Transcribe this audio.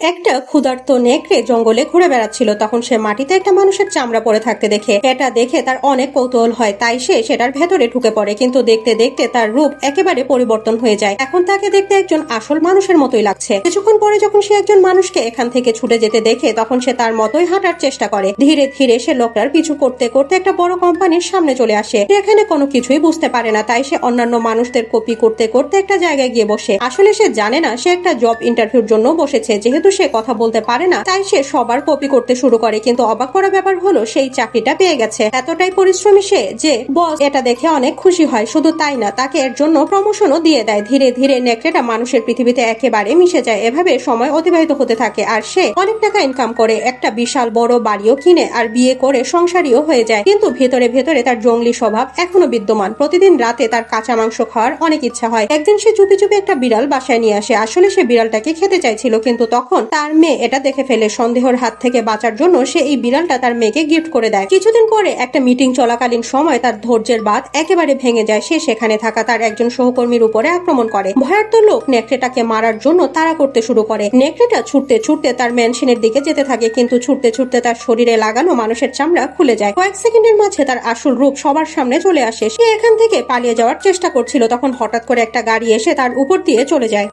একটা ক্ষুধার্ত নেকড়ে জঙ্গলে ঘুরে বেড়াচ্ছিল। তখন সে মাটিতে একটা মানুষের চামড়া পড়ে থাকতে দেখে এটা দেখে তার অনেক কৌতূহল হয়, তাই সে সেটার ভেতরে ঢুকে পড়ে। কিন্তু দেখতে দেখতে তার রূপ একেবারে পরিবর্তন হয়ে যায়। এখন তাকে দেখতে একজন আসল মানুষের মতোই লাগছে। কিছুক্ষণ পরে যখন সে একজন মানুষকে এখান থেকে ছুটে যেতে দেখে, তখন সে তার মতোই হাঁটার চেষ্টা করে। ধীরে ধীরে সে লোকটার পিছু করতে করতে একটা বড় কোম্পানির সামনে চলে আসে। সে এখানে কোনো কিছুই বুঝতে পারে না, তাই সে অন্যান্য মানুষদের কপি করতে করতে একটা জায়গায় গিয়ে বসে। আসলে সে জানে না সে একটা জব ইন্টারভিউর জন্য বসেছে। যেহেতু সে কথা বলতে পারে না, তাই সে সবার কপি করতে শুরু করে। কিন্তু অবাক করা ব্যাপার হলো সেই চাকরিটা পেয়ে গেছে। এতটাই পরিশ্রমী সে যে বস এটা দেখে অনেক খুশি হয়। শুধু তাই না, তাকে এর জন্য প্রমোশনও দিয়ে দেয়। ধীরে ধীরে নেকড়েটা মানুষের পৃথিবীতে একেবারে মিশে যায়। এভাবে সময় অতিবাহিত হতে থাকে আর সে অনেক টাকা ইনকাম করে, একটা বিশাল বড় বাড়িও কিনে আর বিয়ে করে সংসারীও হয়ে যায়। কিন্তু ভেতরে ভেতরে তার জঙ্গলি স্বভাব এখনো বিদ্যমান। প্রতিদিন রাতে তার কাঁচা মাংস খাওয়ার অনেক ইচ্ছা হয়। একদিন সে চুপি চুপি একটা বিড়াল বাসায় নিয়ে আসে। আসলে সে বিড়ালটাকে খেতে চাইছিল, কিন্তু তখন তার মেয়ে এটা দেখে ফেলে। সন্দেহের হাত থেকে বাঁচার জন্য সে এই বিড়ালটা তার মেয়েকে গিফট করে দেয়। কিছুদিন পরে একটা মিটিং চলাকালীন সময় তার ধৈর্যের বাঁধ একেবারে ভেঙে যায়। সে সেখানে থাকা তার একজন সহকর্মীর উপরে আক্রমণ করে। ভয়ার্ত লোক নেকড়েটাকে মারার জন্য তাড়া করতে শুরু করে। নেকড়েটা ছুটতে ছুটতে তার ম্যানশনের দিকে যেতে থাকে, কিন্তু ছুটতে ছুটতে তার শরীরে লাগানো মানুষের চামড়া খুলে যায়। কয়েক সেকেন্ডের মাঝে তার আসল রূপ সবার সামনে চলে আসে। সে এখান থেকে পালিয়ে যাওয়ার চেষ্টা করছিল, তখন হঠাৎ করে একটা গাড়ি এসে তার উপর দিয়ে চলে যায়।